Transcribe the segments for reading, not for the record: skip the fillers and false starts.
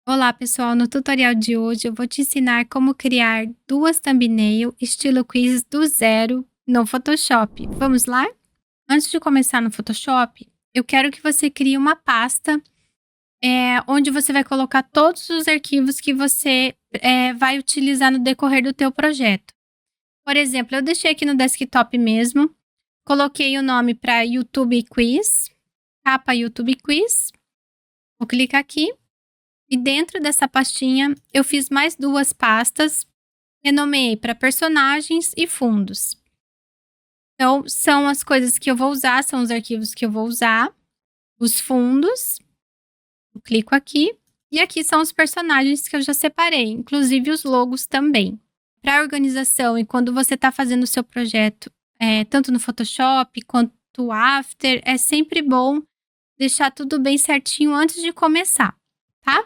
Olá, pessoal! No tutorial de hoje eu vou te ensinar como criar duas thumbnail estilo quiz do zero no Photoshop. Vamos lá? Antes de começar no Photoshop, eu quero que você crie uma pasta onde você vai colocar todos os arquivos que você vai utilizar no decorrer do teu projeto. Por exemplo, eu deixei aqui no desktop mesmo, coloquei o nome para YouTube Quiz, capa YouTube Quiz. Vou clicar aqui. E dentro dessa pastinha, eu fiz mais duas pastas, renomeei para personagens e fundos. Então, são as coisas que eu vou usar, são os arquivos que eu vou usar. Os fundos, eu clico aqui. E aqui são os personagens que eu já separei, inclusive os logos também. Para organização e quando você está fazendo o seu projeto, tanto no Photoshop quanto After, é sempre bom deixar tudo bem certinho antes de começar, tá?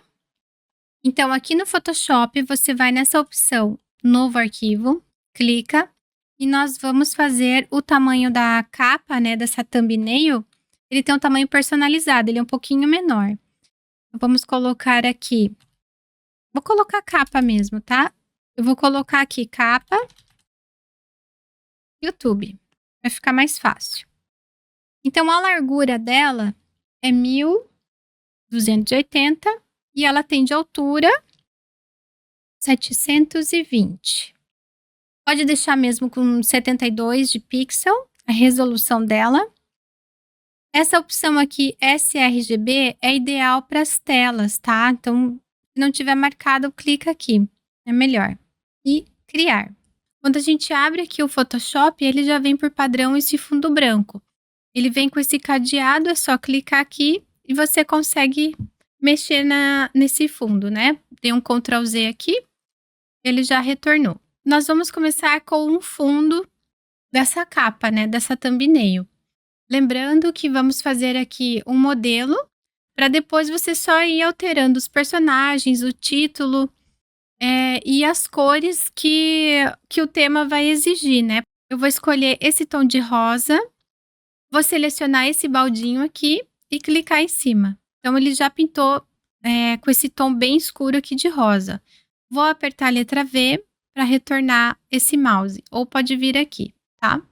Então, aqui no Photoshop, você vai nessa opção Novo Arquivo, clica e nós vamos fazer o tamanho da capa, né, dessa thumbnail. Ele tem um tamanho personalizado, ele é um pouquinho menor. Vamos colocar aqui, vou colocar capa mesmo, tá? Eu vou colocar aqui capa YouTube, vai ficar mais fácil. Então, a largura dela é 1280 e ela tem de altura 720. Pode deixar mesmo com 72 de pixel, a resolução dela. Essa opção aqui, sRGB, é ideal para as telas, tá? Então, se não tiver marcado, clica aqui, é melhor. E criar. Quando a gente abre aqui o Photoshop, ele já vem por padrão esse fundo branco. Ele vem com esse cadeado, é só clicar aqui e você consegue mexer nesse fundo, né? Tem um Ctrl Z aqui, ele já retornou. Nós vamos começar com um fundo dessa capa, né, dessa thumbnail. Lembrando que vamos fazer aqui um modelo, para depois você só ir alterando os personagens, o título, e as cores que o tema vai exigir, né. Eu vou escolher esse tom de rosa, vou selecionar esse baldinho aqui e clicar em cima. Então ele já pintou, com esse tom bem escuro aqui de rosa. Vou apertar a letra V para retornar esse mouse, ou pode vir aqui, tá?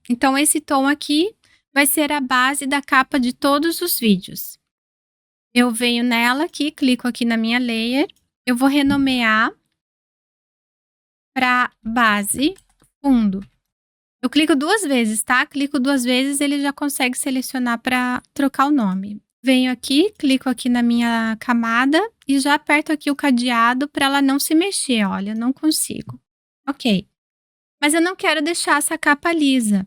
Então, esse tom aqui vai ser a base da capa de todos os vídeos. Eu venho nela aqui, clico aqui na minha layer, eu vou renomear para base fundo. Eu clico duas vezes, tá? Clico duas vezes, ele já consegue selecionar para trocar o nome. Venho aqui, clico aqui na minha camada e já aperto aqui o cadeado para ela não se mexer. Olha, não consigo. Ok. Mas eu não quero deixar essa capa lisa,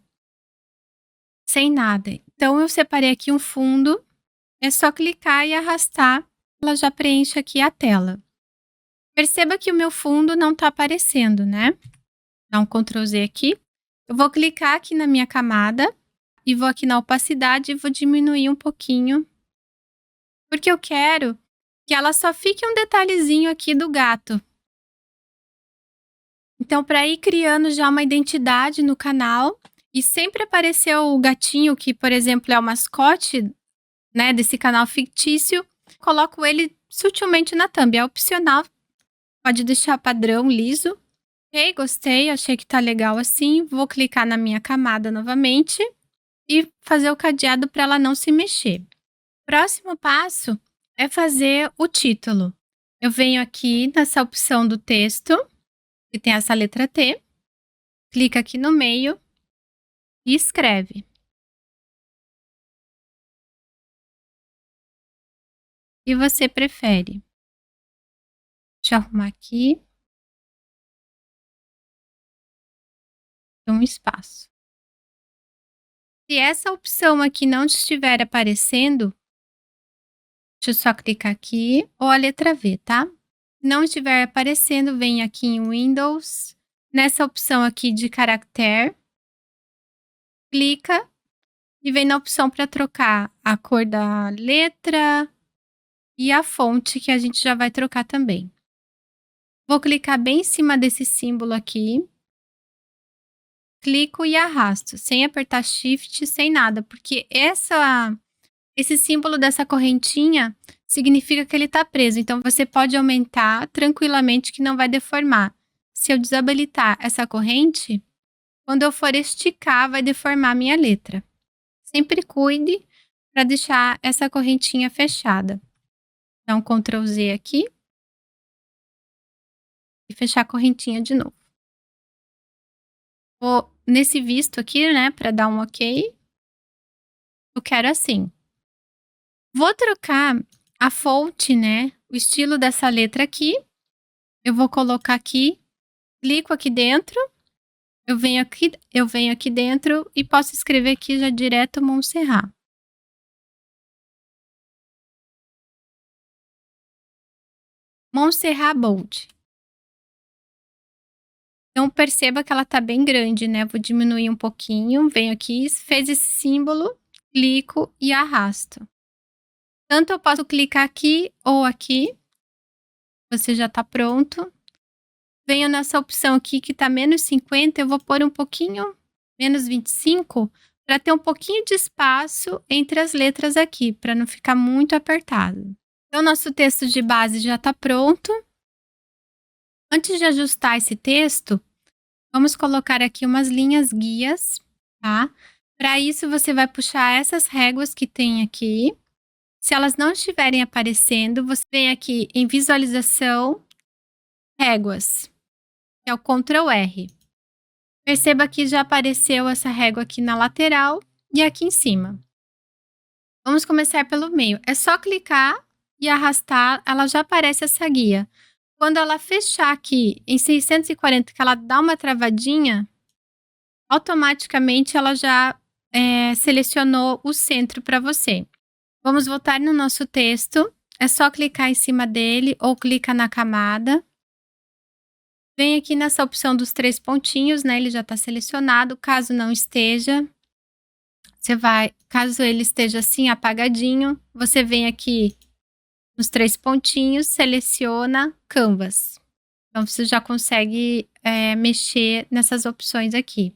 sem nada. Então, eu separei aqui um fundo, é só clicar e arrastar, ela já preenche aqui a tela. Perceba que o meu fundo não está aparecendo, né? Dá um Ctrl Z aqui. Eu vou clicar aqui na minha camada e vou aqui na opacidade e vou diminuir um pouquinho, porque eu quero que ela só fique um detalhezinho aqui do gato. Então, para ir criando já uma identidade no canal e sempre aparecer o gatinho, que, por exemplo, é o mascote, né, desse canal fictício, coloco ele sutilmente na thumb. É opcional, pode deixar padrão, liso. Ok, gostei, achei que tá legal assim. Vou clicar na minha camada novamente e fazer o cadeado para ela não se mexer. Próximo passo é fazer o título. Eu venho aqui nessa opção do texto, que tem essa letra T, clica aqui no meio e escreve. E você prefere? Deixa eu arrumar aqui. Um espaço. Se essa opção aqui não estiver aparecendo, deixa eu só clicar aqui, ou a letra V, tá? Se não estiver aparecendo, vem aqui em Windows, nessa opção aqui de caractere, clica e vem na opção para trocar a cor da letra e a fonte, que a gente já vai trocar também. Vou clicar bem em cima desse símbolo aqui, clico e arrasto, sem apertar Shift, sem nada, porque esse símbolo dessa correntinha significa que ele está preso. Então, você pode aumentar tranquilamente que não vai deformar. Se eu desabilitar essa corrente, quando eu for esticar, vai deformar a minha letra. Sempre cuide para deixar essa correntinha fechada. Dá um Ctrl Z aqui e fechar a correntinha de novo. Vou nesse visto aqui, né, para dar um ok. Eu quero assim. Vou trocar a fonte, né, o estilo dessa letra aqui. Eu vou colocar aqui, clico aqui dentro, eu venho aqui dentro e posso escrever aqui já direto Montserrat. Montserrat Bold. Então perceba que ela tá bem grande, né? Vou diminuir um pouquinho, venho aqui, fez esse símbolo, clico e arrasto. Tanto eu posso clicar aqui ou aqui. Você já tá pronto. Venho nessa opção aqui que tá menos 50, eu vou pôr um pouquinho, menos 25, para ter um pouquinho de espaço entre as letras aqui, para não ficar muito apertado. Então, nosso texto de base já tá pronto. Antes de ajustar esse texto, vamos colocar aqui umas linhas guias, tá? Para isso, você vai puxar essas réguas que tem aqui. Se elas não estiverem aparecendo, você vem aqui em visualização, réguas, que é o Ctrl R. Perceba que já apareceu essa régua aqui na lateral e aqui em cima. Vamos começar pelo meio. É só clicar e arrastar, ela já aparece essa guia. Quando ela fechar aqui em 640, que ela dá uma travadinha, automaticamente ela já selecionou o centro para você. Vamos voltar no nosso texto. É só clicar em cima dele ou clica na camada. Vem aqui nessa opção dos 3 pontinhos, né? Ele já está selecionado. Caso não esteja, caso ele esteja assim apagadinho, você vem aqui nos 3 pontinhos, seleciona Canvas. Então, você já consegue mexer nessas opções aqui.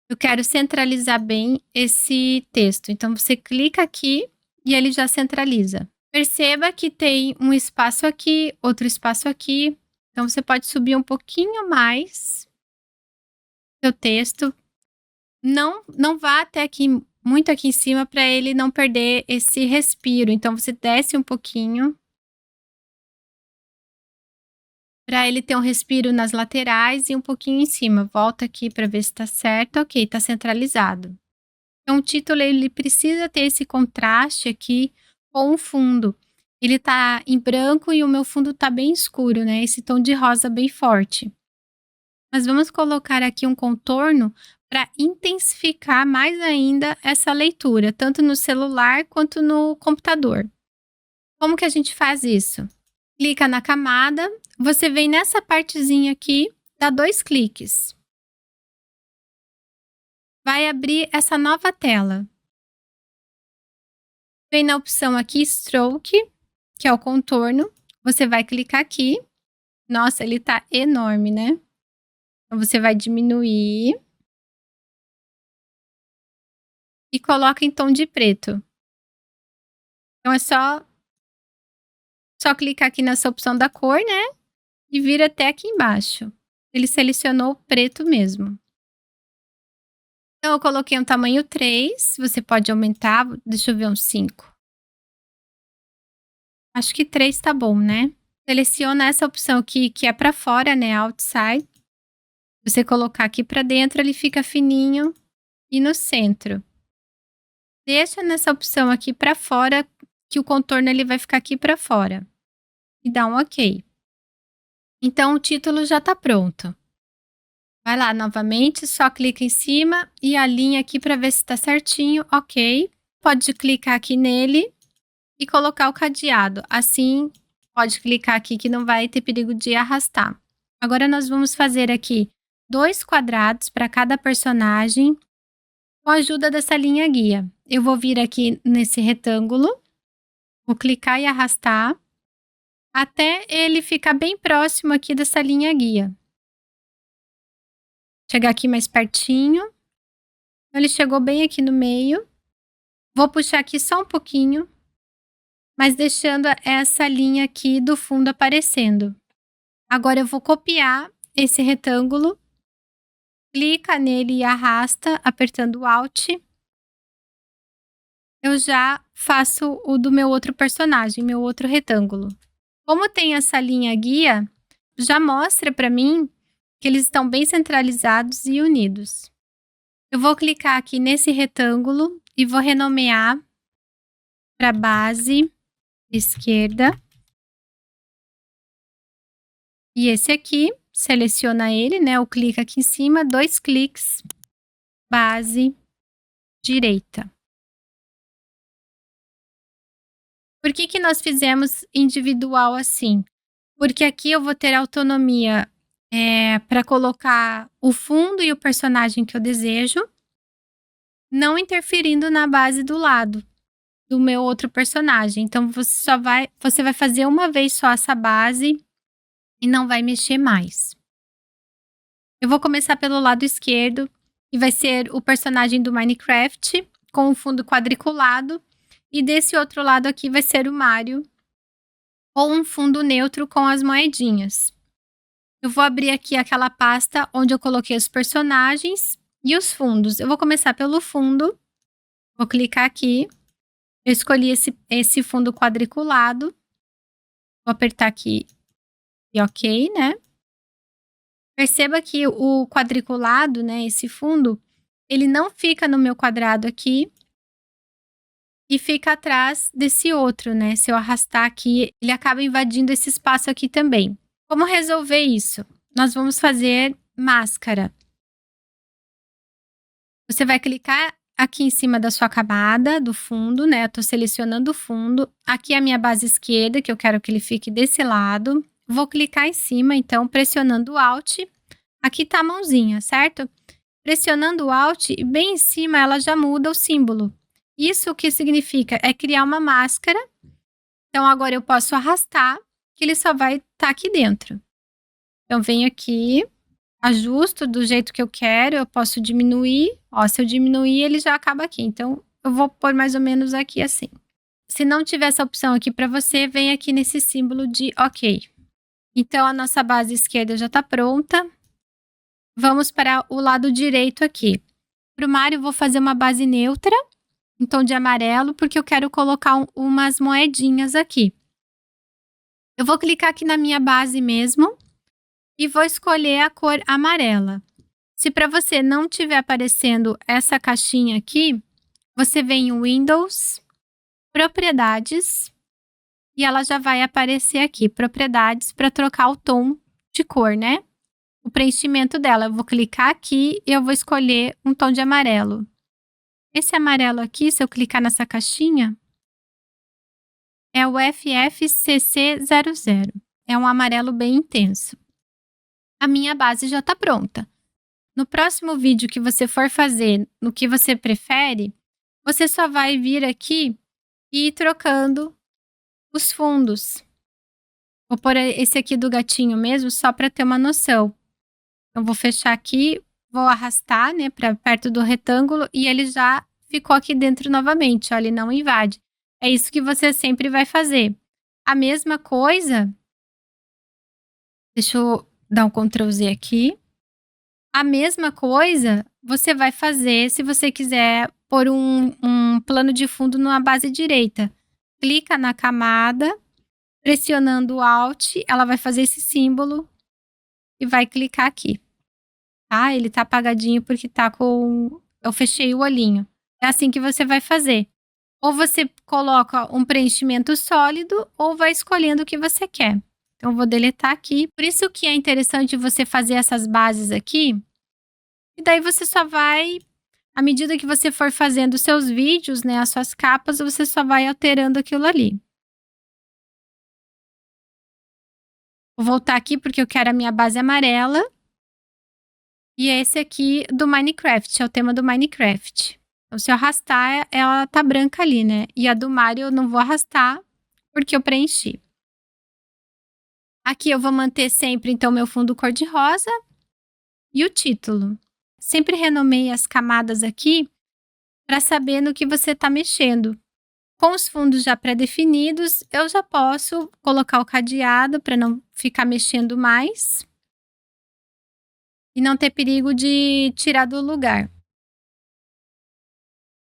Eu quero centralizar bem esse texto. Então, você clica aqui e ele já centraliza. Perceba que tem um espaço aqui, outro espaço aqui. Então, você pode subir um pouquinho mais seu texto. Não vá até aqui, muito aqui em cima, para ele não perder esse respiro. Então, você desce um pouquinho, para ele ter um respiro nas laterais e um pouquinho em cima. Volta aqui para ver se está certo. Ok, está centralizado. Então, o título ele precisa ter esse contraste aqui com o fundo. Ele tá em branco e o meu fundo tá bem escuro, né? Esse tom de rosa bem forte. Mas vamos colocar aqui um contorno para intensificar mais ainda essa leitura, tanto no celular quanto no computador. Como que a gente faz isso? Clica na camada, você vem nessa partezinha aqui, dá 2 cliques. Vai abrir essa nova tela. Vem na opção aqui Stroke, que é o contorno. Você vai clicar aqui. Nossa, ele tá enorme, né? Então, você vai diminuir. E coloca em tom de preto. Então, é só clicar aqui nessa opção da cor, né? E vir até aqui embaixo. Ele selecionou o preto mesmo. Então, eu coloquei um tamanho 3. Você pode aumentar. Deixa eu ver, um 5. Acho que 3 tá bom, né? Seleciona essa opção aqui, que é para fora, né? Outside. Você colocar aqui para dentro, ele fica fininho e no centro. Deixa nessa opção aqui para fora, que o contorno ele vai ficar aqui para fora. E dá um ok. Então, o título já está pronto. Vai lá novamente, só clica em cima e alinha aqui para ver se está certinho. Ok. Pode clicar aqui nele e colocar o cadeado. Assim, pode clicar aqui que não vai ter perigo de arrastar. Agora, nós vamos fazer aqui 2 quadrados para cada personagem com a ajuda dessa linha guia. Eu vou vir aqui nesse retângulo, vou clicar e arrastar até ele ficar bem próximo aqui dessa linha guia. Chegar aqui mais pertinho. Ele chegou bem aqui no meio. Vou puxar aqui só um pouquinho. mas deixando essa linha aqui do fundo aparecendo. Agora eu vou copiar esse retângulo, clica nele e arrasta, apertando Alt. Eu já faço o do meu outro personagem, meu outro retângulo. Como tem essa linha guia, já mostra para mim que eles estão bem centralizados e unidos. Eu vou clicar aqui nesse retângulo e vou renomear para base esquerda. E esse aqui, seleciona ele, né? Eu clico aqui em cima, 2 cliques, base direita. Por que nós fizemos individual assim? Porque aqui eu vou ter autonomia para colocar o fundo e o personagem que eu desejo, não interferindo na base do lado do meu outro personagem. Então você vai fazer uma vez só essa base e não vai mexer mais. Eu vou começar pelo lado esquerdo e vai ser o personagem do Minecraft com o fundo quadriculado, e desse outro lado aqui vai ser o Mario ou um fundo neutro com as moedinhas. Eu vou abrir aqui aquela pasta onde eu coloquei os personagens e os fundos. Eu vou começar pelo fundo, vou clicar aqui, eu escolhi esse fundo quadriculado, vou apertar aqui e ok, né? Perceba que o quadriculado, né, esse fundo, ele não fica no meu quadrado aqui e fica atrás desse outro, né? Se eu arrastar aqui, ele acaba invadindo esse espaço aqui também. Como resolver isso? Nós vamos fazer máscara. Você vai clicar aqui em cima da sua camada, do fundo, né? Eu tô selecionando o fundo. Aqui é a minha base esquerda, que eu quero que ele fique desse lado. Vou clicar em cima, então, pressionando o Alt. Aqui tá a mãozinha, certo? Pressionando o Alt, e bem em cima ela já muda o símbolo. Isso o que significa? É criar uma máscara. Então, agora eu posso arrastar, que ele só vai estar aqui dentro. Então, venho aqui, ajusto do jeito que eu quero, eu posso diminuir. Ó, se eu diminuir, ele já acaba aqui. Então, eu vou pôr mais ou menos aqui assim. Se não tiver essa opção aqui para você, vem aqui nesse símbolo de OK. Então, a nossa base esquerda já está pronta. Vamos para o lado direito aqui. Para o Mario, vou fazer uma base neutra, em tom de amarelo, porque eu quero colocar umas moedinhas aqui. Eu vou clicar aqui na minha base mesmo e vou escolher a cor amarela. Se para você não estiver aparecendo essa caixinha aqui, você vem em Windows, Propriedades, e ela já vai aparecer aqui, Propriedades, para trocar o tom de cor, né? O preenchimento dela. Eu vou clicar aqui e eu vou escolher um tom de amarelo. Esse amarelo aqui, se eu clicar nessa caixinha, é o FFCC00. É um amarelo bem intenso. A minha base já está pronta. No próximo vídeo que você for fazer no que você prefere, você só vai vir aqui e ir trocando os fundos. Vou pôr esse aqui do gatinho mesmo, só para ter uma noção. Eu vou fechar aqui, vou arrastar, né, para perto do retângulo e ele já ficou aqui dentro novamente, ó, ele não invade. É isso que você sempre vai fazer. A mesma coisa, deixa eu dar um Ctrl Z aqui. A mesma coisa você vai fazer se você quiser pôr um plano de fundo numa base direita. Clica na camada, pressionando o Alt, ela vai fazer esse símbolo e vai clicar aqui. Tá? Ele tá apagadinho porque tá com... Eu fechei o olhinho. É assim que você vai fazer. Ou você coloca um preenchimento sólido ou vai escolhendo o que você quer. Então, eu vou deletar aqui. Por isso que é interessante você fazer essas bases aqui. E daí você só vai, à medida que você for fazendo os seus vídeos, né, as suas capas, você só vai alterando aquilo ali. Vou voltar aqui porque eu quero a minha base amarela. E esse aqui do Minecraft, é o tema do Minecraft. Então, se eu arrastar, ela tá branca ali, né? E a do Mario eu não vou arrastar, porque eu preenchi. Aqui eu vou manter sempre, então, meu fundo cor-de-rosa e o título. Sempre renomeie as camadas aqui para saber no que você está mexendo. Com os fundos já pré-definidos, eu já posso colocar o cadeado para não ficar mexendo mais e não ter perigo de tirar do lugar.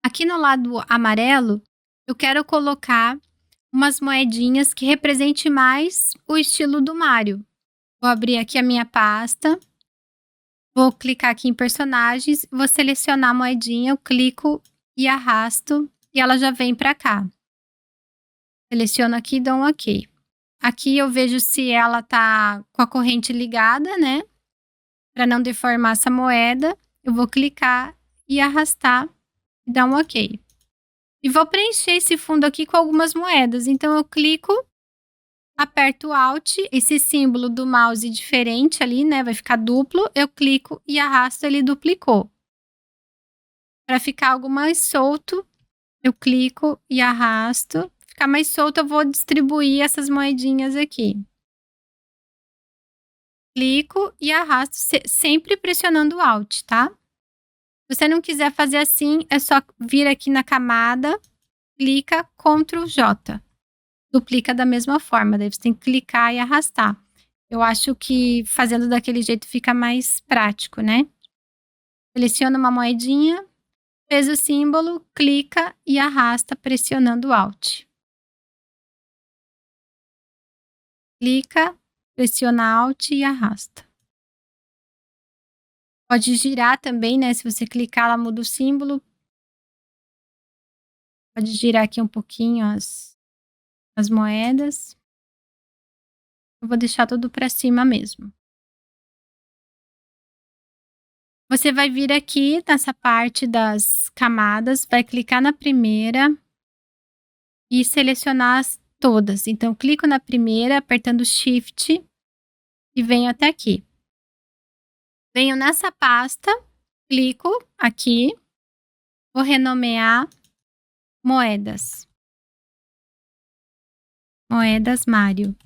Aqui no lado amarelo, eu quero colocar umas moedinhas que represente mais o estilo do Mario. Vou abrir aqui a minha pasta, vou clicar aqui em personagens, vou selecionar a moedinha, eu clico e arrasto e ela já vem para cá. Seleciono aqui e dou um OK. Aqui eu vejo se ela tá com a corrente ligada, né? Para não deformar essa moeda, eu vou clicar e arrastar e dar um OK. E vou preencher esse fundo aqui com algumas moedas. Então eu clico, aperto o Alt, esse símbolo do mouse diferente ali, né? Vai ficar duplo. Eu clico e arrasto, ele duplicou. Para ficar algo mais solto, eu clico e arrasto. Ficar mais solto, eu vou distribuir essas moedinhas aqui. Clico e arrasto, sempre pressionando o Alt, tá? Se você não quiser fazer assim, é só vir aqui na camada, clica, Ctrl J. Duplica da mesma forma, daí você tem que clicar e arrastar. Eu acho que fazendo daquele jeito fica mais prático, né? Seleciona uma moedinha, fez o símbolo, clica e arrasta pressionando o Alt. Clica, pressiona Alt e arrasta. Pode girar também, né? Se você clicar, ela muda o símbolo. Pode girar aqui um pouquinho as moedas. Eu vou deixar tudo para cima mesmo. Você vai vir aqui nessa parte das camadas, vai clicar na primeira e selecionar todas. Então, clico na primeira, apertando Shift e venho até aqui. Venho nessa pasta, clico aqui, vou renomear moedas. Moedas Mario.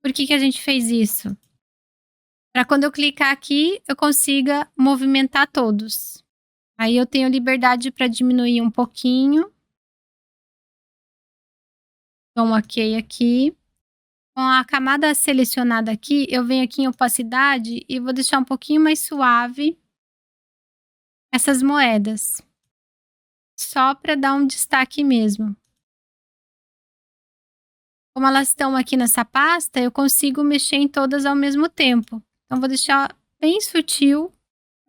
Por que a gente fez isso? Para quando eu clicar aqui, eu consiga movimentar todos. Aí eu tenho liberdade para diminuir um pouquinho. Dou um OK aqui. Com a camada selecionada aqui, eu venho aqui em opacidade e vou deixar um pouquinho mais suave essas moedas. Só para dar um destaque mesmo. Como elas estão aqui nessa pasta, eu consigo mexer em todas ao mesmo tempo. Então, vou deixar bem sutil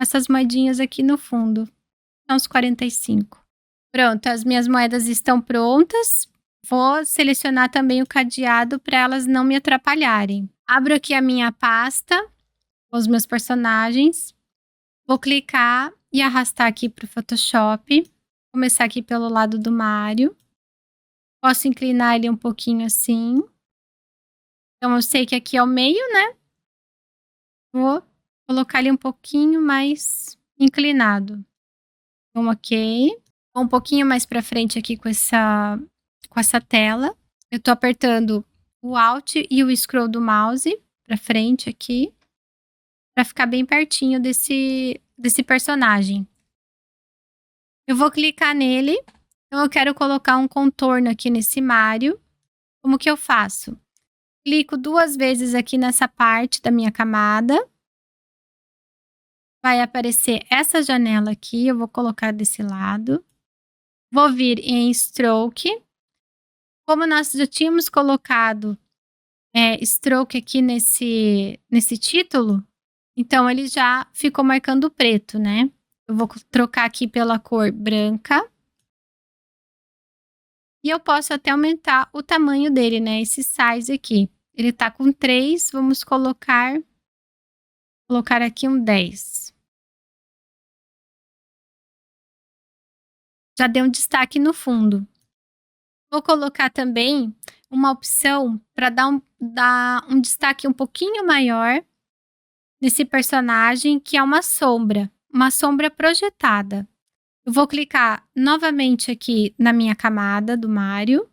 essas moedinhas aqui no fundo. São os 45. Pronto, as minhas moedas estão prontas. Vou selecionar também o cadeado para elas não me atrapalharem. Abro aqui a minha pasta, os meus personagens. Vou clicar e arrastar aqui para o Photoshop. Começar aqui pelo lado do Mario. Posso inclinar ele um pouquinho assim. Então, eu sei que aqui é o meio, né? Vou colocar ele um pouquinho mais inclinado. Então, OK. Vou um pouquinho mais para frente aqui com essa tela. Eu tô apertando o Alt e o Scroll do mouse para frente aqui, para ficar bem pertinho desse personagem. Eu vou clicar nele. Então, eu quero colocar um contorno aqui nesse Mario. Como que eu faço? Clico 2 vezes aqui nessa parte da minha camada. Vai aparecer essa janela aqui, eu vou colocar desse lado. Vou vir em Stroke. Como nós já tínhamos colocado Stroke aqui nesse título, então ele já ficou marcando preto, né? Eu vou trocar aqui pela cor branca. E eu posso até aumentar o tamanho dele, né? Esse size aqui. Ele tá com 3, vamos colocar aqui um 10. Já deu um destaque no fundo. Vou colocar também uma opção para dar um destaque um pouquinho maior nesse personagem, que é uma sombra projetada. Eu vou clicar novamente aqui na minha camada do Mario,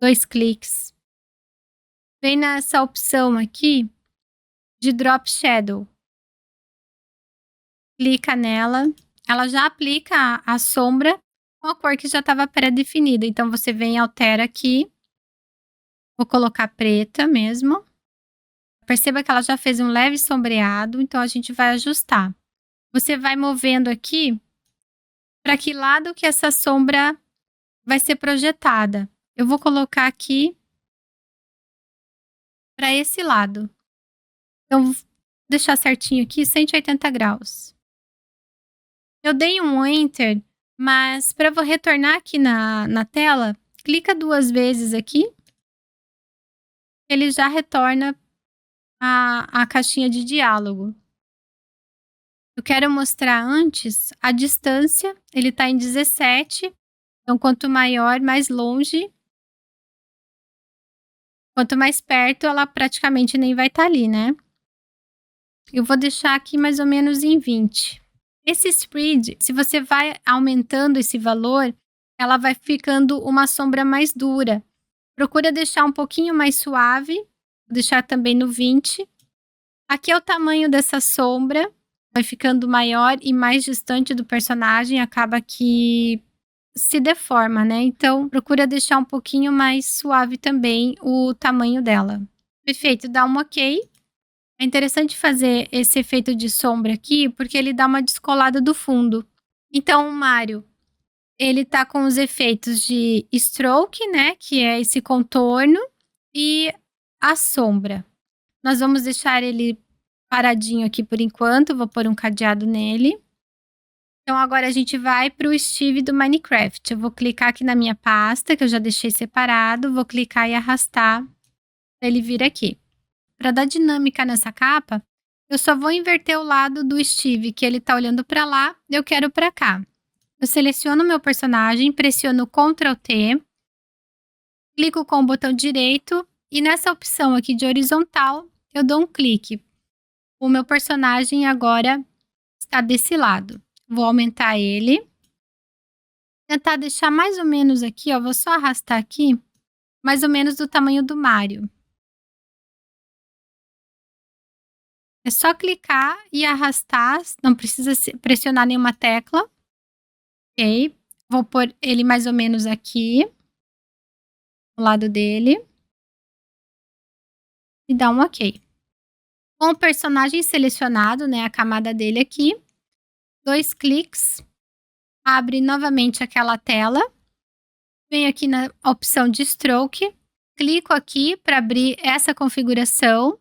2 cliques. Vem nessa opção aqui de Drop Shadow. Clica nela, ela já aplica a sombra com a cor que já estava pré-definida. Então você vem e altera aqui, vou colocar preta mesmo. Perceba que ela já fez um leve sombreado, então a gente vai ajustar. Você vai movendo aqui para que lado que essa sombra vai ser projetada. Eu vou colocar aqui para esse lado. Então, vou deixar certinho aqui, 180 graus. Eu dei um Enter, mas para eu retornar aqui na tela, clica 2 vezes aqui, ele já retorna a caixinha de diálogo. Eu quero mostrar antes a distância, ele está em 17, então quanto maior, mais longe. Quanto mais perto, ela praticamente nem vai estar ali, né. Eu vou deixar aqui mais ou menos em 20. Esse spread, se você vai aumentando esse valor, ela vai ficando uma sombra mais dura. Procura deixar um pouquinho mais suave, vou deixar também no 20. Aqui é o tamanho dessa sombra, vai ficando maior e mais distante do personagem, acaba que se deforma, né, então procura deixar um pouquinho mais suave também o tamanho dela. Perfeito, dá um ok. É interessante fazer esse efeito de sombra aqui, porque ele dá uma descolada do fundo. Então o Mario, ele tá com os efeitos de stroke, né, que é esse contorno, e a sombra. Nós vamos deixar ele paradinho aqui por enquanto, vou pôr um cadeado nele. Então agora a gente vai para o Steve do Minecraft. Eu vou clicar aqui na minha pasta, que eu já deixei separado, vou clicar e arrastar para ele vir aqui. Para dar dinâmica nessa capa, eu só vou inverter o lado do Steve, que ele tá olhando para lá, eu quero para cá. Eu seleciono o meu personagem, pressiono Ctrl T, clico com o botão direito e nessa opção aqui de horizontal, eu dou um clique. O meu personagem agora está desse lado. Vou aumentar ele. Tentar deixar mais ou menos aqui, ó, vou só arrastar aqui, mais ou menos do tamanho do Mario. É só clicar e arrastar, não precisa pressionar nenhuma tecla. Ok, vou pôr ele mais ou menos aqui, do lado dele. E dar um ok. Com o personagem selecionado, né, a camada dele aqui, 2 cliques, abre novamente aquela tela, venho aqui na opção de stroke, clico aqui para abrir essa configuração.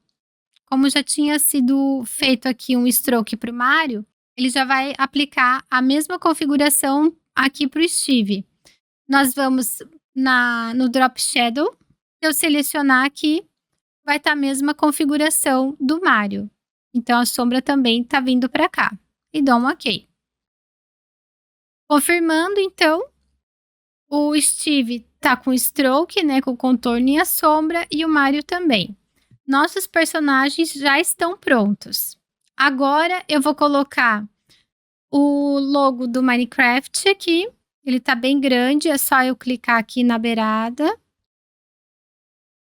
Como já tinha sido feito aqui um stroke para o Mario, ele já vai aplicar a mesma configuração aqui para o Steve. Nós vamos no Drop Shadow, se eu selecionar aqui, vai estar a mesma configuração do Mario. Então a sombra também está vindo para cá. E dou um ok. Confirmando, então, o Steve tá com stroke, né, com o contorno e a sombra, e o Mario também. Nossos personagens já estão prontos. Agora eu vou colocar o logo do Minecraft aqui. Ele tá bem grande, é só eu clicar aqui na beirada.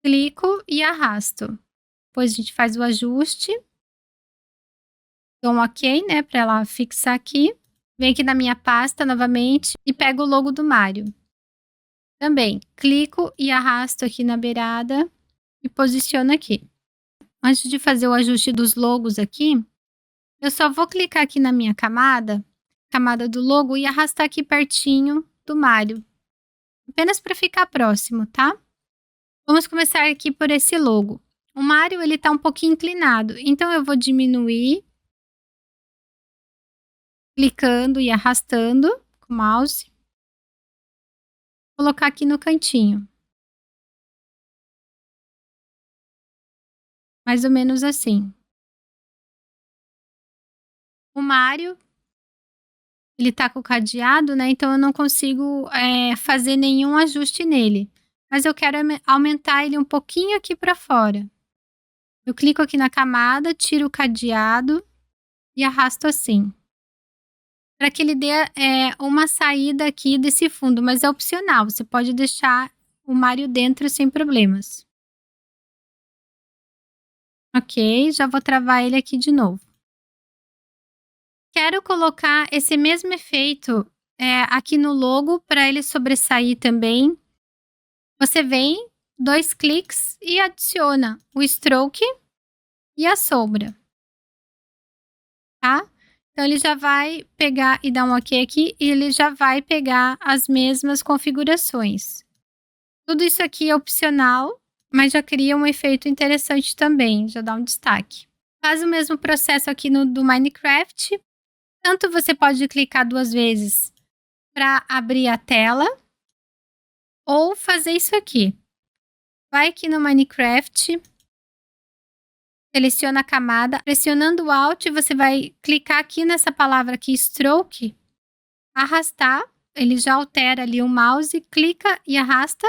Clico e arrasto. Depois a gente faz o ajuste. Dou um ok, né, para ela fixar aqui. Venho aqui na minha pasta novamente e pego o logo do Mario. Também clico e arrasto aqui na beirada e posiciono aqui. Antes de fazer o ajuste dos logos aqui, eu só vou clicar aqui na minha camada do logo e arrastar aqui pertinho do Mario. Apenas para ficar próximo, tá? Vamos começar aqui por esse logo. O Mario, ele tá um pouquinho inclinado, então eu vou diminuir, clicando e arrastando com o mouse. Colocar aqui no cantinho. Mais ou menos assim. O Mario, ele tá com o cadeado, né, então eu não consigo, fazer nenhum ajuste nele. Mas eu quero aumentar ele um pouquinho aqui para fora. Eu clico aqui na camada, tiro o cadeado e arrasto assim. Para que ele dê, uma saída aqui desse fundo, mas é opcional, você pode deixar o Mario dentro sem problemas. Ok, já vou travar ele aqui de novo. Quero colocar esse mesmo efeito aqui no logo, para ele sobressair também, você vem, 2 cliques e adiciona o stroke e a sombra, tá? Então ele já vai pegar e dar um ok aqui, e ele já vai pegar as mesmas configurações. Tudo isso aqui é opcional, mas já cria um efeito interessante também, já dá um destaque. Faz o mesmo processo aqui no do Minecraft, tanto você pode clicar 2 vezes para abrir a tela, ou fazer isso aqui. Vai aqui no Minecraft, seleciona a camada, pressionando o Alt, você vai clicar aqui nessa palavra aqui, Stroke, arrastar, ele já altera ali o mouse, clica e arrasta,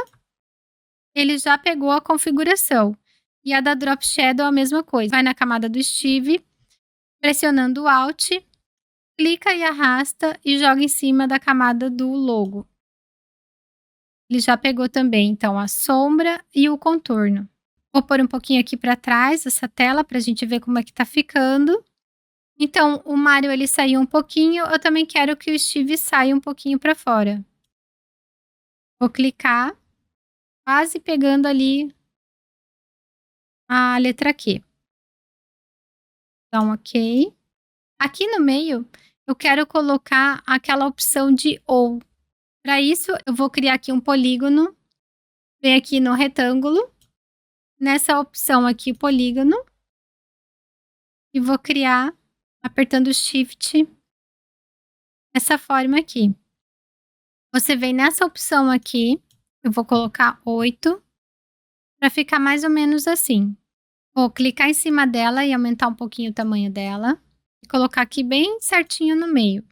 ele já pegou a configuração. E a da Drop Shadow a mesma coisa, vai na camada do Steve, pressionando o Alt, clica e arrasta e joga em cima da camada do logo. Ele já pegou também, então, a sombra e o contorno. Vou pôr um pouquinho aqui para trás essa tela para a gente ver como é que tá ficando. Então, o Mario ele saiu um pouquinho, eu também quero que o Steve saia um pouquinho para fora. Vou clicar, quase pegando ali a letra Q. Dá um ok. Aqui no meio, eu quero colocar aquela opção de ou. Para isso, eu vou criar aqui um polígono, vem aqui no retângulo, nessa opção aqui, polígono, e vou criar, apertando Shift, essa forma aqui. Você vem nessa opção aqui, eu vou colocar 8, para ficar mais ou menos assim. Vou clicar em cima dela e aumentar um pouquinho o tamanho dela, e colocar aqui bem certinho no meio.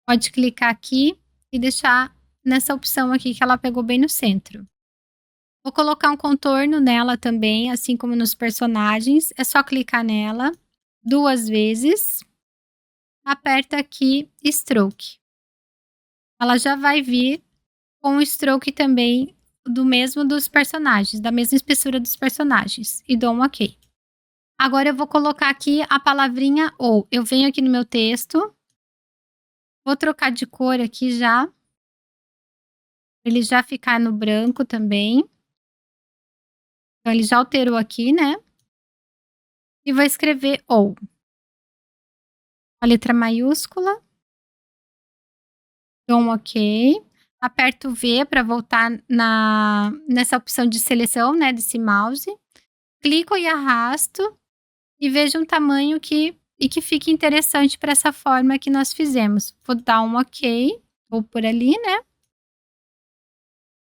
Pode clicar aqui e deixar nessa opção aqui que ela pegou bem no centro. Vou colocar um contorno nela também, assim como nos personagens. É só clicar nela 2 vezes. Aperta aqui Stroke. Ela já vai vir com o stroke também do mesmo dos personagens, da mesma espessura dos personagens. E dou um ok. Agora eu vou colocar aqui a palavrinha ou. Eu venho aqui no meu texto. Vou trocar de cor aqui já. Ele já ficar no branco também. Então, ele já alterou aqui, né? E vou escrever ou. A letra maiúscula. Dou um ok. Aperto V para voltar nessa opção de seleção, né? Desse mouse. Clico e arrasto. E vejo um tamanho que fique interessante para essa forma que nós fizemos. Vou dar um ok. Vou por ali, né?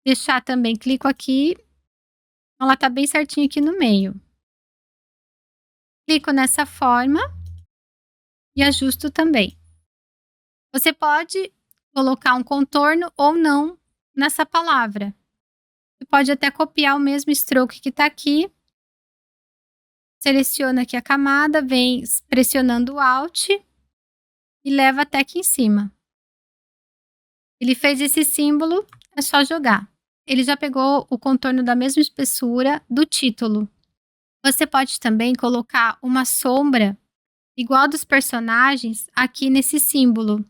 Deixar também, clico aqui. Ela tá bem certinho aqui no meio. Clico nessa forma e ajusto também. Você pode colocar um contorno ou não nessa palavra. Você pode até copiar o mesmo stroke que tá aqui. Seleciona aqui a camada, vem pressionando o Alt e leva até aqui em cima. Ele fez esse símbolo, é só jogar. Ele já pegou o contorno da mesma espessura do título. Você pode também colocar uma sombra igual dos personagens aqui nesse símbolo.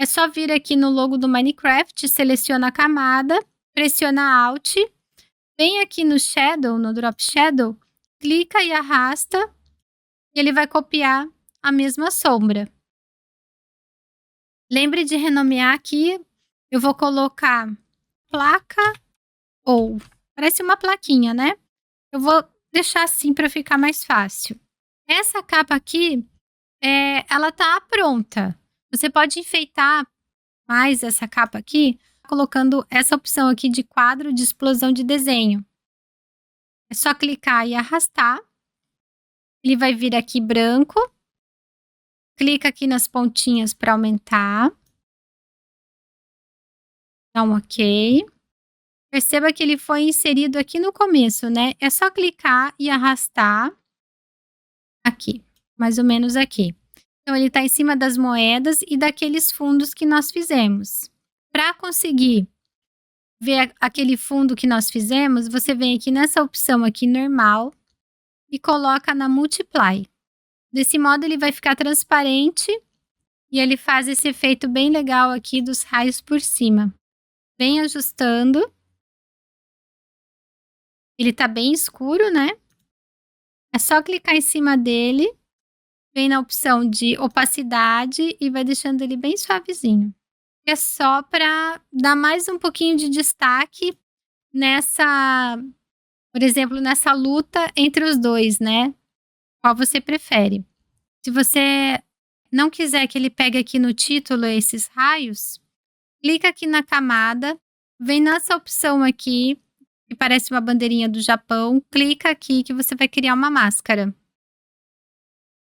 É só vir aqui no logo do Minecraft, seleciona a camada, pressiona Alt, vem aqui no Shadow, no Drop Shadow, clica e arrasta, e ele vai copiar a mesma sombra. Lembre de renomear aqui, eu vou colocar placa ou. Parece uma plaquinha, né? Eu vou deixar assim para ficar mais fácil. Essa capa aqui, ela tá pronta. Você pode enfeitar mais essa capa aqui, colocando essa opção aqui de quadro de explosão de desenho. É só clicar e arrastar. Ele vai vir aqui branco. Clica aqui nas pontinhas para aumentar. Dá um ok. Perceba que ele foi inserido aqui no começo, né? É só clicar e arrastar aqui, mais ou menos aqui. Então, ele está em cima das moedas e daqueles fundos que nós fizemos. Para conseguir ver aquele fundo que nós fizemos, você vem aqui nessa opção aqui, normal, e coloca na Multiply. Desse modo, ele vai ficar transparente e ele faz esse efeito bem legal aqui dos raios por cima. Vem ajustando. Ele tá bem escuro, né? É só clicar em cima dele, vem na opção de opacidade e vai deixando ele bem suavezinho. É só para dar mais um pouquinho de destaque nessa, por exemplo, nessa luta entre os dois, né? Qual você prefere? Se você não quiser que ele pegue aqui no título esses raios, clica aqui na camada, vem nessa opção aqui, que parece uma bandeirinha do Japão, clica aqui que você vai criar uma máscara.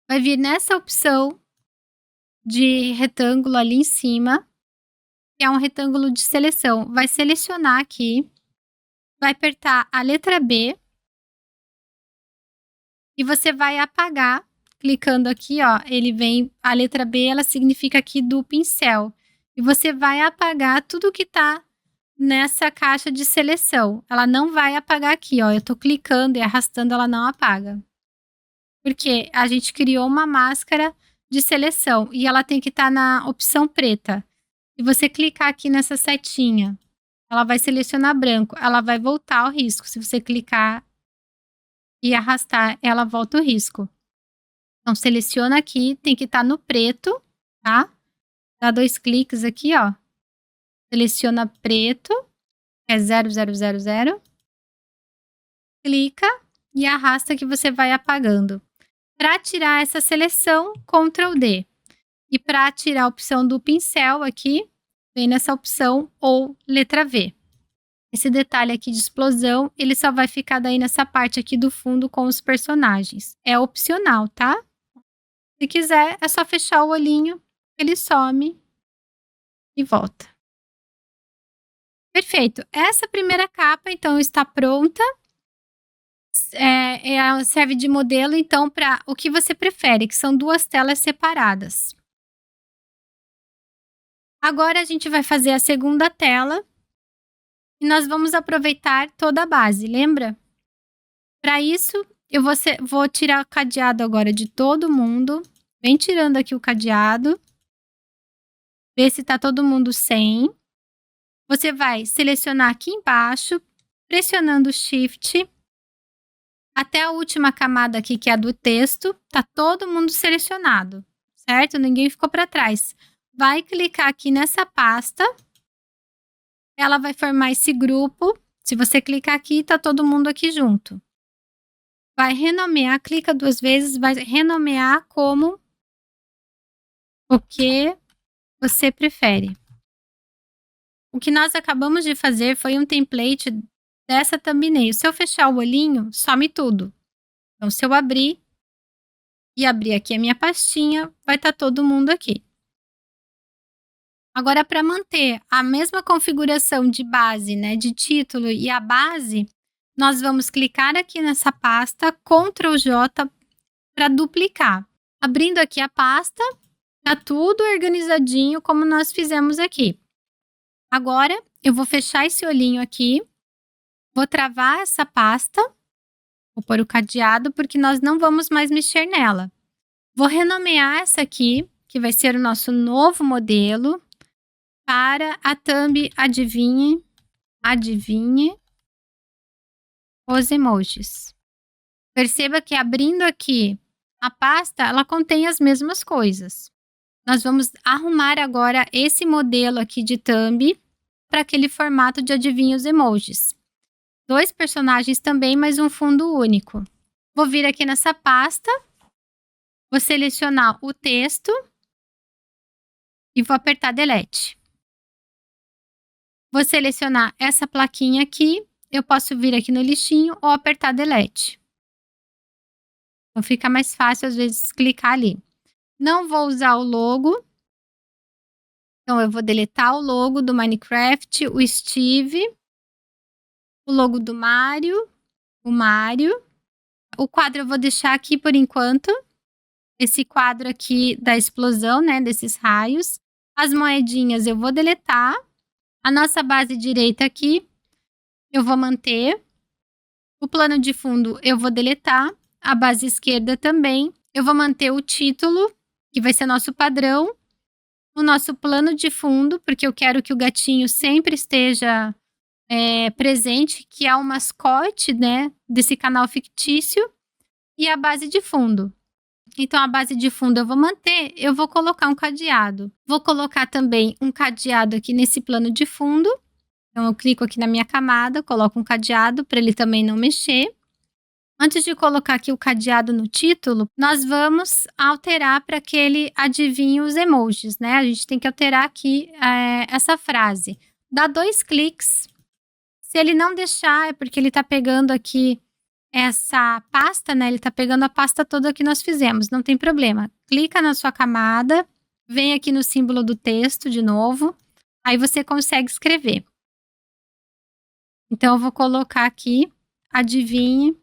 Vai vir nessa opção de retângulo ali em cima, que é um retângulo de seleção. Vai selecionar aqui, vai apertar a letra B e você vai apagar, clicando aqui, ó, ele vem, a letra B, ela significa aqui do pincel. E você vai apagar tudo que tá nessa caixa de seleção. Ela não vai apagar aqui, ó, eu tô clicando e arrastando, ela não apaga. Porque a gente criou uma máscara de seleção e ela tem que estar na opção preta. Se você clicar aqui nessa setinha, ela vai selecionar branco, ela vai voltar ao risco. Se você clicar e arrastar, ela volta o risco. Então, seleciona aqui, tem que estar no preto, tá? Dá 2 cliques aqui, ó. Seleciona preto, é 0000. Clica e arrasta que você vai apagando. Para tirar essa seleção, Ctrl D. E para tirar a opção do pincel aqui, vem nessa opção ou letra V. Esse detalhe aqui de explosão, ele só vai ficar daí nessa parte aqui do fundo com os personagens. É opcional, tá? Se quiser, é só fechar o olhinho, ele some e volta. Perfeito. Essa primeira capa, então, está pronta. Serve de modelo, então, para o que você prefere, que são 2 telas separadas. Agora a gente vai fazer a segunda tela e nós vamos aproveitar toda a base, lembra? Para isso, eu vou tirar o cadeado agora de todo mundo. Vem tirando aqui o cadeado. Vê se tá todo mundo sem. Você vai selecionar aqui embaixo, pressionando o Shift, até a última camada aqui, que é a do texto. Tá todo mundo selecionado, certo? Ninguém ficou para trás. Vai clicar aqui nessa pasta. Ela vai formar esse grupo. Se você clicar aqui, tá todo mundo aqui junto. Vai renomear, clica 2 vezes, vai renomear como o que você prefere. O que nós acabamos de fazer foi um template dessa thumbnail. Se eu fechar o olhinho, some tudo. Então, se eu abrir e abrir aqui a minha pastinha, vai estar todo mundo aqui. Agora, para manter a mesma configuração de base, né, de título e a base, nós vamos clicar aqui nessa pasta, Ctrl J para duplicar. Abrindo aqui a pasta, tá tudo organizadinho como nós fizemos aqui. Agora, eu vou fechar esse olhinho aqui, vou travar essa pasta, vou pôr o cadeado porque nós não vamos mais mexer nela. Vou renomear essa aqui, que vai ser o nosso novo modelo, para a thumb adivinhe os emojis. Perceba que abrindo aqui a pasta, ela contém as mesmas coisas. Nós vamos arrumar agora esse modelo aqui de thumb para aquele formato de adivinha os emojis. 2 personagens também, mas um fundo único. Vou vir aqui nessa pasta, vou selecionar o texto e vou apertar Delete. Vou selecionar essa plaquinha aqui, eu posso vir aqui no lixinho ou apertar Delete. Então fica mais fácil às vezes clicar ali. Não vou usar o logo. Então eu vou deletar o logo do Minecraft, o Steve, o logo do Mario, o Mario. O quadro eu vou deixar aqui por enquanto. Esse quadro aqui da explosão, né, desses raios. As moedinhas eu vou deletar. A nossa base direita aqui eu vou manter. O plano de fundo eu vou deletar. A base esquerda também. Eu vou manter o título, que vai ser nosso padrão. o nosso plano de fundo, porque eu quero que o gatinho sempre esteja, presente, que é o mascote, né, desse canal fictício, e a base de fundo. Então a base de fundo eu vou manter, eu vou colocar um cadeado. Vou colocar também um cadeado aqui nesse plano de fundo. Então eu clico aqui na minha camada, coloco um cadeado para ele também não mexer. Antes de colocar aqui o cadeado no título, nós vamos alterar para que ele adivinhe os emojis, né? A gente tem que alterar aqui essa frase. Dá 2 cliques. Se ele não deixar, é porque ele está pegando aqui essa pasta, né? Ele está pegando a pasta toda que nós fizemos, não tem problema. Clica na sua camada, vem aqui no símbolo do texto de novo, aí você consegue escrever. Então, eu vou colocar aqui, adivinhe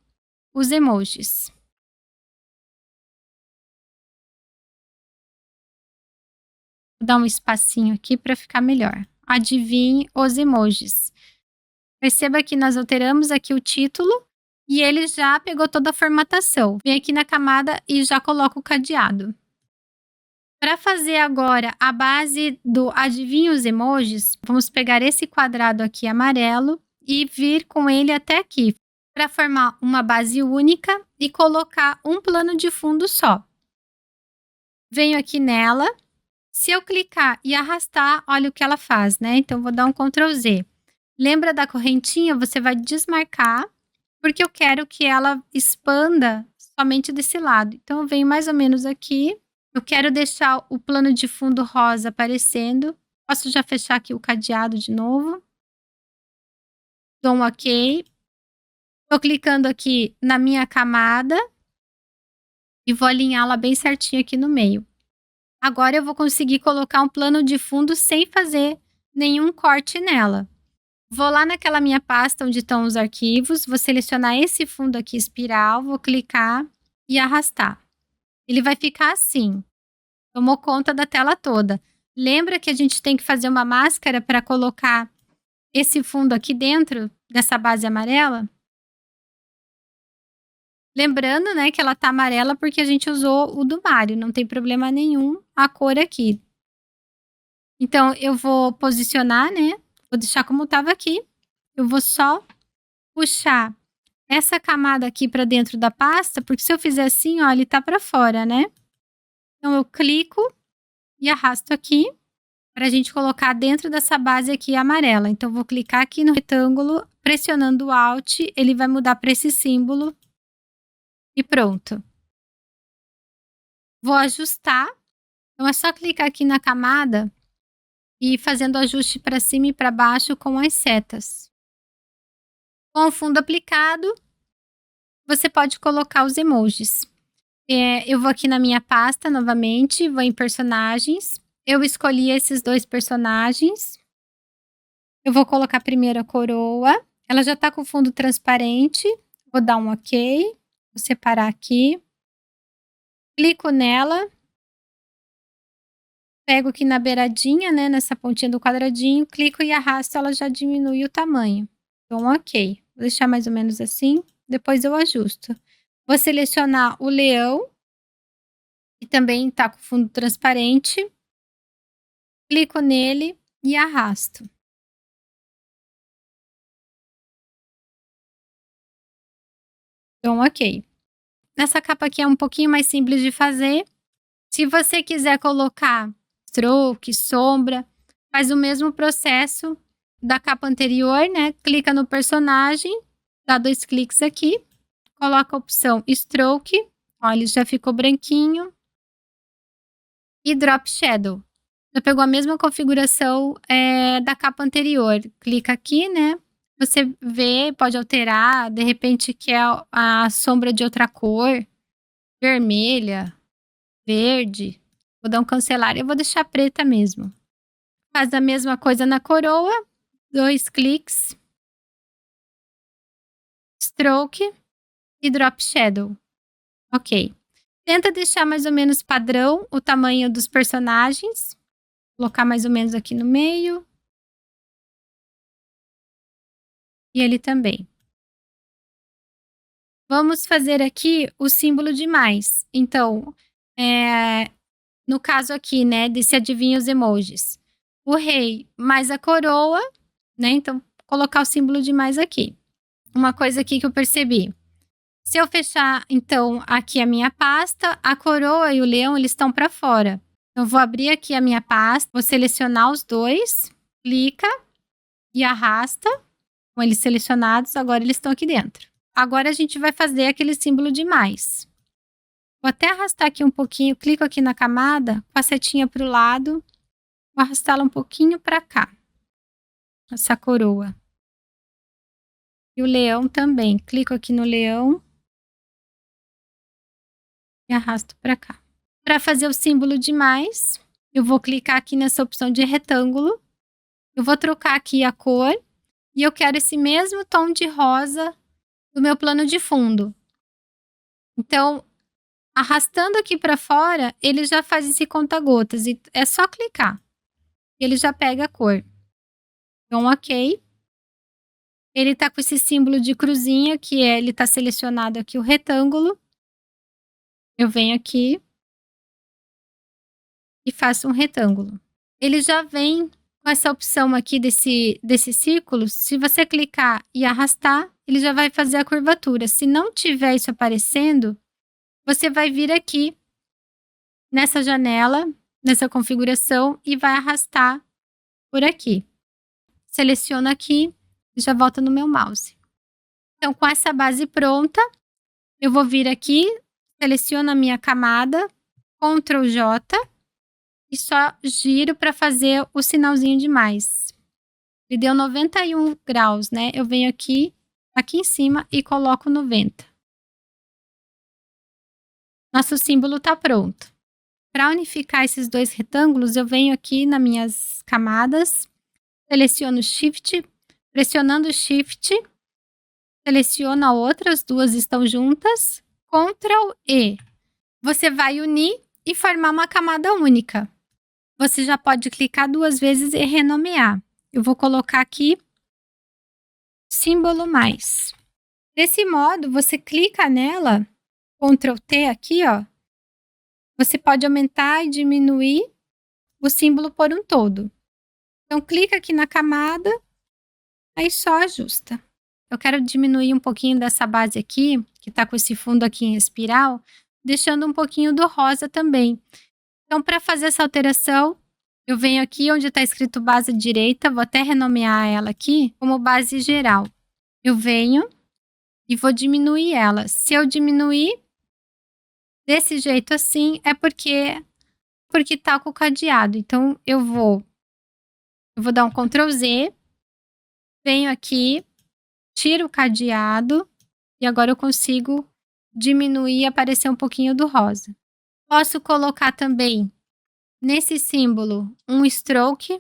os emojis. Vou dar um espacinho aqui para ficar melhor. Adivinhe os emojis. Perceba que nós alteramos aqui o título e ele já pegou toda a formatação. Vem aqui na camada e já coloca o cadeado. Para fazer agora a base do adivinhe os emojis, vamos pegar esse quadrado aqui amarelo e vir com ele até aqui, para formar uma base única e colocar um plano de fundo só. Venho aqui nela, se eu clicar e arrastar, olha o que ela faz, né? Então, vou dar um Ctrl Z. Lembra da correntinha? Você vai desmarcar, porque eu quero que ela expanda somente desse lado. Então, eu venho mais ou menos aqui. Eu quero deixar o plano de fundo rosa aparecendo. Posso já fechar aqui o cadeado de novo. Dou um OK. Estou clicando aqui na minha camada e vou alinhá-la bem certinho aqui no meio. Agora eu vou conseguir colocar um plano de fundo sem fazer nenhum corte nela. Vou lá naquela minha pasta onde estão os arquivos, vou selecionar esse fundo aqui espiral, vou clicar e arrastar. Ele vai ficar assim. Tomou conta da tela toda. Lembra que a gente tem que fazer uma máscara para colocar esse fundo aqui dentro dessa base amarela? Lembrando, né, que ela tá amarela porque a gente usou o do Mario, não tem problema nenhum a cor aqui. Então eu vou posicionar, né, vou deixar como estava aqui. Eu vou só puxar essa camada aqui para dentro da pasta, porque se eu fizer assim, ó, ele tá para fora, né. Então eu clico e arrasto aqui para a gente colocar dentro dessa base aqui amarela. Então vou clicar aqui no retângulo, pressionando o Alt, ele vai mudar para esse símbolo e pronto. Vou ajustar, então é só clicar aqui na camada e ir fazendo ajuste para cima e para baixo com as setas. Com o fundo aplicado, você pode colocar os emojis. Eu vou aqui na minha pasta novamente, vou em personagens. Eu escolhi esses 2 personagens. Eu vou colocar primeiro a coroa. Ela já tá com fundo transparente. Vou dar um OK. Vou separar aqui. Clico nela. Pego aqui na beiradinha, né, nessa pontinha do quadradinho, clico e arrasto, ela já diminui o tamanho. Então, OK. Vou deixar mais ou menos assim, depois eu ajusto. Vou selecionar o leão, que também tá com fundo transparente. Clico nele e arrasto. Então, OK. Nessa capa aqui é um pouquinho mais simples de fazer. Se você quiser colocar stroke, sombra, faz o mesmo processo da capa anterior, né? Clica no personagem, dá 2 cliques aqui, coloca a opção stroke, ó, ele já ficou branquinho. E drop shadow. Já pegou a mesma configuração da capa anterior. Clica aqui, né? Você vê, pode alterar, de repente quer a sombra de outra cor, vermelha, verde. Vou dar um cancelar e eu vou deixar preta mesmo. Faz a mesma coisa na coroa, 2 cliques, stroke e drop shadow. OK. Tenta deixar mais ou menos padrão o tamanho dos personagens. Colocar mais ou menos aqui no meio. E ele também. Vamos fazer aqui o símbolo de mais. Então, no caso aqui, né, desse adivinha os emojis. O rei mais a coroa, né, então colocar o símbolo de mais aqui. Uma coisa aqui que eu percebi. Se eu fechar, então, aqui a minha pasta, a coroa e o leão, eles estão para fora. Então, eu vou abrir aqui a minha pasta, vou selecionar os dois, clica e arrasta. Com eles selecionados, agora eles estão aqui dentro. Agora a gente vai fazer aquele símbolo de mais. Vou até arrastar aqui um pouquinho, clico aqui na camada, com a setinha para o lado, vou arrastá-la um pouquinho para cá. Essa coroa. E o leão também. Clico aqui no leão e arrasto para cá. Para fazer o símbolo de mais, eu vou clicar aqui nessa opção de retângulo. Eu vou trocar aqui a cor e eu quero esse mesmo tom de rosa do meu plano de fundo. Então, arrastando aqui para fora, ele já faz esse conta-gotas e é só clicar. Ele já pega a cor. Então, ok. Ele tá com esse símbolo de cruzinha, que é, ele tá selecionado aqui o retângulo. Eu venho aqui e faço um retângulo. Ele já vem com essa opção aqui desse círculo. Se você clicar e arrastar, ele já vai fazer a curvatura. Se não tiver isso aparecendo, você vai vir aqui nessa janela, nessa configuração e vai arrastar por aqui. Seleciono aqui e já volta no meu mouse. Então, com essa base pronta, eu vou vir aqui, seleciono a minha camada, Ctrl J e só giro para fazer o sinalzinho de mais. Ele deu 91 graus, né? Eu venho aqui em cima e coloco 90. Nosso símbolo está pronto. Para unificar esses dois retângulos, eu venho aqui nas minhas camadas, seleciono Shift, pressionando Shift, seleciono a outra, as duas estão juntas, Ctrl E. Você vai unir e formar uma camada única. Você já pode clicar 2 vezes e renomear. Eu vou colocar aqui símbolo mais. Desse modo, você clica nela, Ctrl T aqui, ó. Você pode aumentar e diminuir o símbolo por um todo. Então, clica aqui na camada, aí só ajusta. Eu quero diminuir um pouquinho dessa base aqui, que tá com esse fundo aqui em espiral, deixando um pouquinho do rosa também. Então, para fazer essa alteração, eu venho aqui onde está escrito base direita, vou até renomear ela aqui como base geral. Eu venho e vou diminuir ela. Se eu diminuir desse jeito assim, é porque tá com o cadeado. Então, eu vou dar um Ctrl Z, venho aqui, tiro o cadeado e agora eu consigo diminuir e aparecer um pouquinho do rosa. Posso colocar também nesse símbolo um stroke,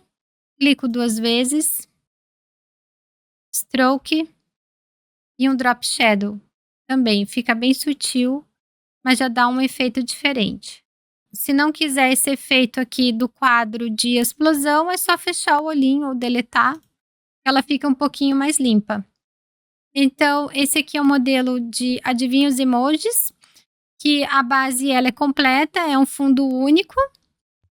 clico 2 vezes, stroke e um drop shadow. Também fica bem sutil, mas já dá um efeito diferente. Se não quiser esse efeito aqui do quadro de explosão, é só fechar o olhinho ou deletar, ela fica um pouquinho mais limpa. Então, esse aqui é o modelo de adivinha os emojis, que a base ela é completa, é um fundo único.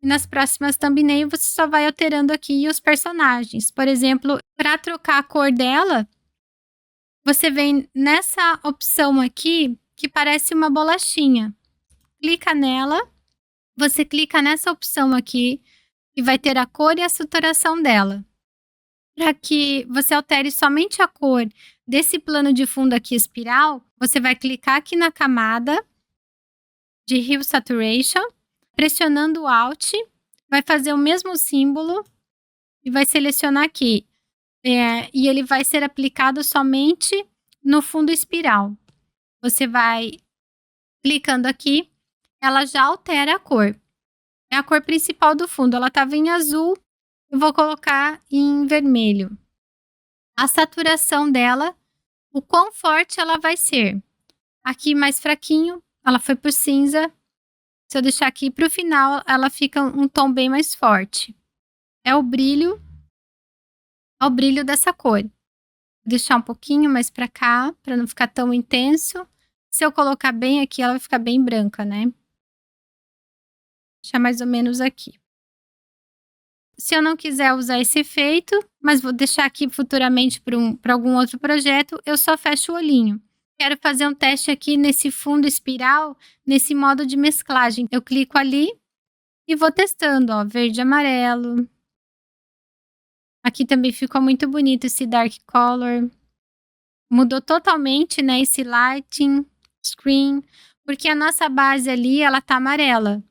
E nas próximas thumbnails você só vai alterando aqui os personagens. Por exemplo, para trocar a cor dela, você vem nessa opção aqui, que parece uma bolachinha. Clica nela, você clica nessa opção aqui, que vai ter a cor e a saturação dela. Para que você altere somente a cor desse plano de fundo aqui espiral, você vai clicar aqui na camada de Hue Saturation, pressionando o Alt, vai fazer o mesmo símbolo e vai selecionar aqui. E ele vai ser aplicado somente no fundo espiral. Você vai clicando aqui, ela já altera a cor. É a cor principal do fundo, ela estava em azul, eu vou colocar em vermelho. A saturação dela, o quão forte ela vai ser. Aqui mais fraquinho, ela foi pro cinza. Se eu deixar aqui pro final, ela fica um tom bem mais forte. É o brilho dessa cor. Vou deixar um pouquinho mais pra cá, para não ficar tão intenso. Se eu colocar bem aqui, ela vai ficar bem branca, né? deixar mais ou menos aqui. Se eu não quiser usar esse efeito, mas vou deixar aqui futuramente para algum outro projeto, eu só fecho o olhinho. Quero fazer um teste aqui nesse fundo espiral, nesse modo de mesclagem. Eu clico ali e vou testando, ó, verde e amarelo. Aqui também ficou muito bonito esse dark color. Mudou totalmente, né, esse lighting, screen, porque a nossa base ali, ela tá amarela.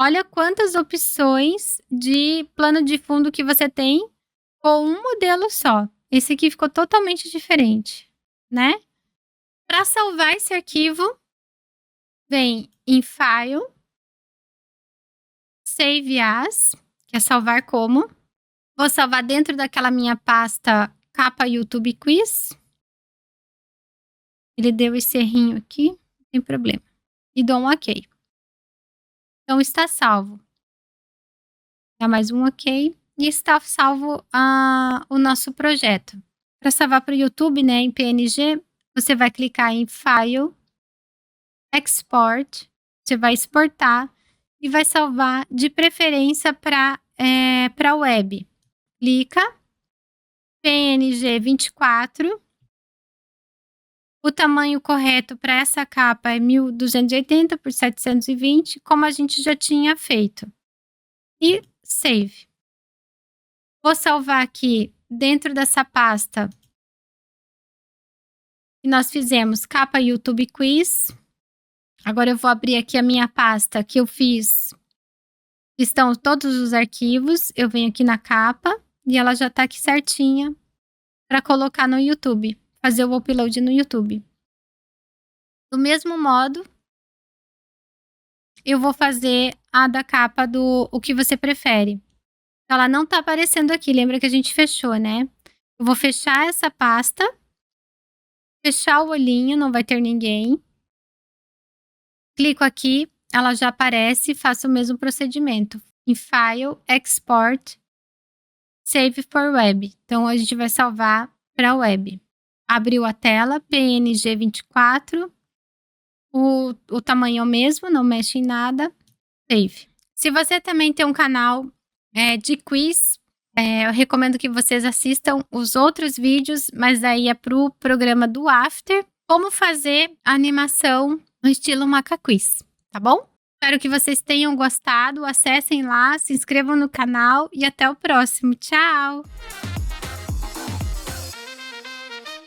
Olha quantas opções de plano de fundo que você tem com um modelo só. Esse aqui ficou totalmente diferente, né? Para salvar esse arquivo, vem em File, Save As, que é salvar como. Vou salvar dentro daquela minha pasta capa YouTube Quiz. Ele deu esse errinho aqui, não tem problema. E dou um OK. Então está salvo. Dá mais um OK. E está salvo o nosso projeto. Para salvar para o YouTube, né, em PNG, você vai clicar em File, Export, você vai exportar e vai salvar de preferência para web. Clica, PNG 24. O tamanho correto para essa capa é 1280 por 720, como a gente já tinha feito. E Save. Vou salvar aqui dentro dessa pasta que nós fizemos capa YouTube Quiz. Agora eu vou abrir aqui a minha pasta que eu fiz. Estão todos os arquivos. Eu venho aqui na capa e ela já está aqui certinha para colocar no YouTube, fazer o upload no YouTube. Do mesmo modo, eu vou fazer a da capa do O que você prefere. Ela não tá aparecendo aqui, lembra que a gente fechou, né? Eu vou fechar essa pasta, fechar o olhinho, não vai ter ninguém. Clico aqui, ela já aparece, faço o mesmo procedimento. Em File, Export, Save for Web. Então, a gente vai salvar para web. Abriu a tela, PNG 24. O tamanho é o mesmo, não mexe em nada. Save. Se você também tem um canal de quiz, eu recomendo que vocês assistam os outros vídeos, mas aí é pro programa do After, como fazer a animação no estilo Maca Quiz, tá bom? Espero que vocês tenham gostado, acessem lá, se inscrevam no canal e até o próximo. Tchau!